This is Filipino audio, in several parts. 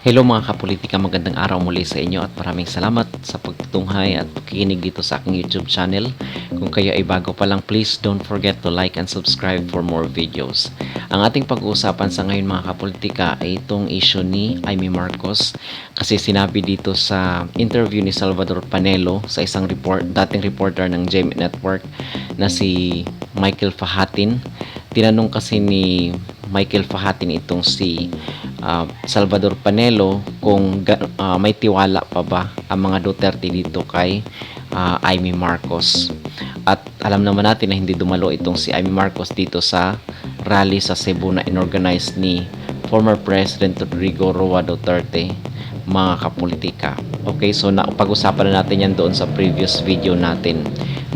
Hello mga kapolitika, magandang araw muli sa inyo at maraming salamat sa pagtutunghay at pakikinig dito sa aking YouTube channel. Kung kayo ay bago pa lang, please don't forget to like and subscribe for more videos. Ang ating pag-uusapan sa ngayon mga kapolitika ay itong issue ni Amy Marcos, kasi sinabi dito sa interview ni Salvador Panelo sa isang dating reporter ng GMA Network na si Michael Fahatin. Tinanong kasi ni Michael Fahatin itong si Salvador Panelo kung may tiwala pa ba ang mga Duterte dito kay Amy Marcos. At alam naman natin na hindi dumalo itong si Amy Marcos dito sa rally sa Cebu na inorganize ni former President Rodrigo Roa Duterte, mga kapolitika. Okay, so pag-usapan na natin yan doon sa previous video natin.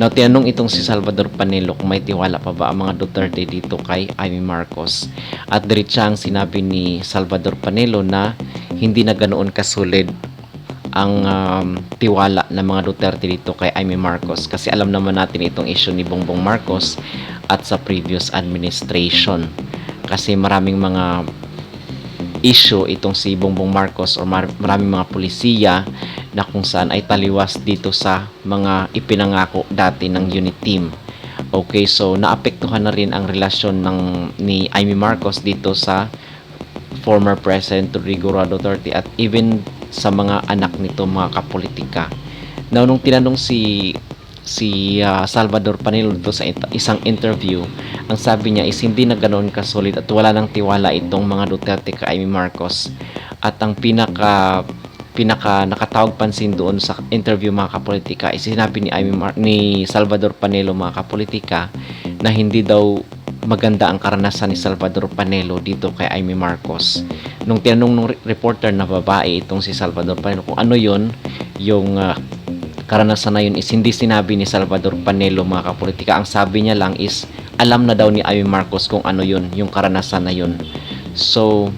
Now, tinanong itong si Salvador Panelo kung may tiwala pa ba ang mga Duterte dito kay Amy Marcos. At diretsang sinabi ni Salvador Panelo na hindi na ganoon kasulid ang tiwala ng mga Duterte dito kay Amy Marcos, kasi alam naman natin itong issue ni Bongbong Marcos at sa previous administration, kasi maraming mga issue itong si Bongbong Marcos or maraming mga pulisiya na kung saan ay taliwas dito sa mga ipinangako dati ng unit team. Okay, so naapektuhan na rin ang relasyon ni Amy Marcos dito sa former President Rodrigo Roa Duterte at even sa mga anak nito, mga kapolitika. Now, nung tinanong si Salvador Panelo dito sa isang interview, ang sabi niya is hindi na ganoon kasolid at wala nang tiwala itong mga Duterte kay Amy Marcos. At ang pinaka nakatawag pansin doon sa interview, mga kapolitika, is sinabi ni Salvador Panelo, mga kapolitika, na hindi daw maganda ang karanasan ni Salvador Panelo dito kay Amy Marcos. Nung tinanong ng reporter na babae itong si Salvador Panelo kung ano yon, yung karanasan na yun, is hindi sinabi ni Salvador Panelo, mga kapolitika. Ang sabi niya lang is alam na daw ni Amy Marcos kung ano yun, yung karanasan na yun. So,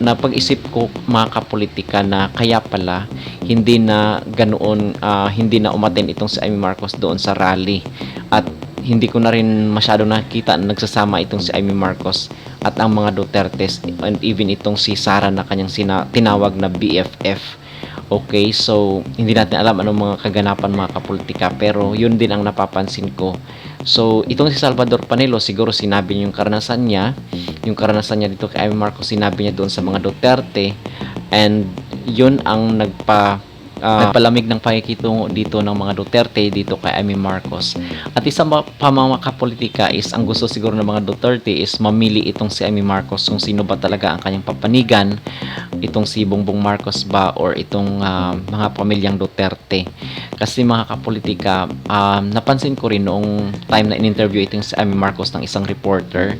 napag-isip ko, mga kapolitika, na kaya pala hindi na ganoon, hindi na umattend itong si Amy Marcos doon sa rally. At hindi ko na rin masyado nakita na nagsasama itong si Amy Marcos at ang mga Dutertes, and even itong si Sara na kanyang tinawag na BFF. Okay, so hindi natin alam anong mga kaganapan, mga kapolitika, pero yun din ang napapansin ko. So itong si Salvador Panelo, siguro sinabi niya yung karanasan niya dito kay Amy Marcos, sinabi niya doon sa mga Duterte, and yun ang nagpalamig ng pakikitungo dito ng mga Duterte dito kay Amy Marcos. At isang pa, mga kapolitika, is ang gusto siguro ng mga Duterte is mamili itong si Amy Marcos kung sino ba talaga ang kanyang papanigan, itong si Bongbong Marcos ba or itong mga pamilyang Duterte. Kasi, mga kapolitika, napansin ko rin noong time na in-interview itong si Amy Marcos ng isang reporter,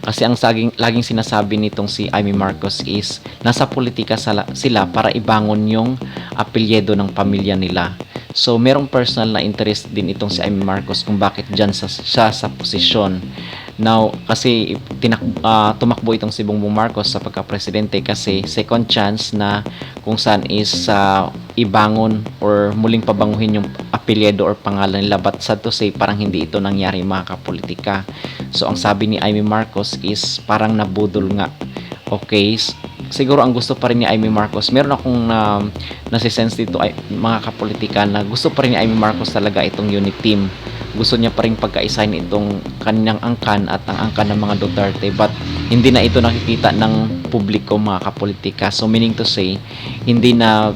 kasi ang laging sinasabi nitong si Amy Marcos is nasa politika sila para ibangon yung apelyido ng pamilya nila. So merong personal na interest din itong si Amy Marcos kung bakit dyan siya sa posisyon. Now, kasi tumakbo itong si Bongbong Marcos sa pagka-presidente kasi second chance na kung saan is ibangon or muling pabanguhin yung apelyido or pangalan nila, but sad to say parang hindi ito nangyari, mga kapolitika. So ang sabi ni Amy Marcos is parang nabudol nga. Okay, siguro ang gusto pa rin ni Amy Marcos, meron akong nasisense dito, mga kapolitika, na gusto pa rin ni Amy Marcos talaga itong unit team. Gusto niya pa rin pagkaisahin itong kanyang angkan at ang angkan ng mga Duterte, but hindi na ito nakikita ng publiko, mga kapolitika. So meaning to say, hindi na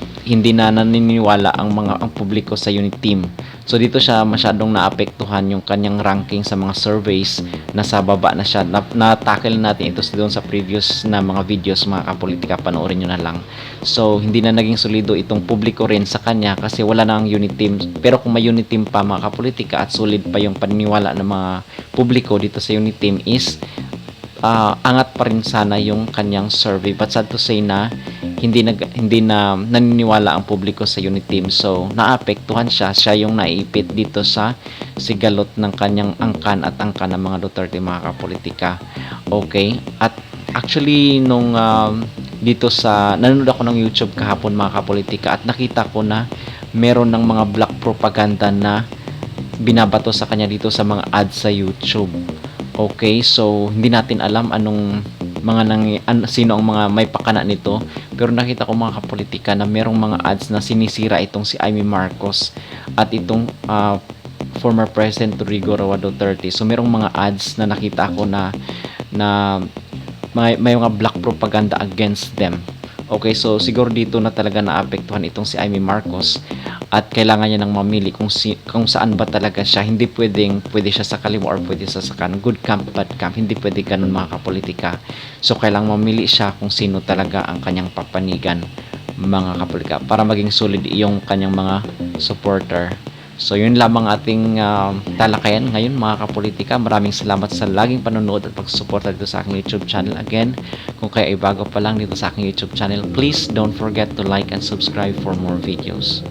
naniniwala ang publiko sa unit team. So dito siya masyadong naapektuhan yung kanyang ranking sa mga surveys, nasa baba na siya. Na-tackle natin ito doon sa previous na mga videos, mga kapolitika, panoorin nyo na lang. So hindi na naging solido itong publiko rin sa kanya kasi wala na ang unit team. Pero kung may unit team pa, mga kapolitika, at solid pa yung paniniwala ng mga publiko dito sa unit team, is angat pa rin sana yung kanyang survey. But sad to say na hindi na naniniwala ang publiko sa unit team. So naapektuhan siya yung naipit dito sa sigalot ng kanyang angkan at angkan ng mga Duterte, mga kapolitika. Okay, at actually nung dito sa nanonood ako ng YouTube kahapon, mga kapolitika, at nakita ko na meron ng mga black propaganda na binabato sa kanya dito sa mga ads sa YouTube. Okay, so hindi natin alam anong sino ang mga may pakana nito. Pero nakita ko mga kapolitika na merong mga ads na sinisira itong si Amy Marcos at itong former President Rodrigo Roa Duterte. So merong mga ads na nakita ko na may mga black propaganda against them. Okay, so siguro dito na talaga naapektuhan itong si Amy Marcos at kailangan niya nang mamili kung saan ba talaga siya. Hindi pwede siya sa kaliwa or pwede siya sa kanan. Good camp, bad camp. Hindi pwede ganun mga kapolitika. So kailangan mamili siya kung sino talaga ang kanyang papanigan mga kapolitika para maging solid yung kanyang mga supporter. So yun lamang ating talakayan ngayon mga kapolitika. Maraming salamat sa laging panonood at pagsuporta dito sa aking YouTube channel. Again, kung kayo ay bago pa lang dito sa aking YouTube channel, please don't forget to like and subscribe for more videos.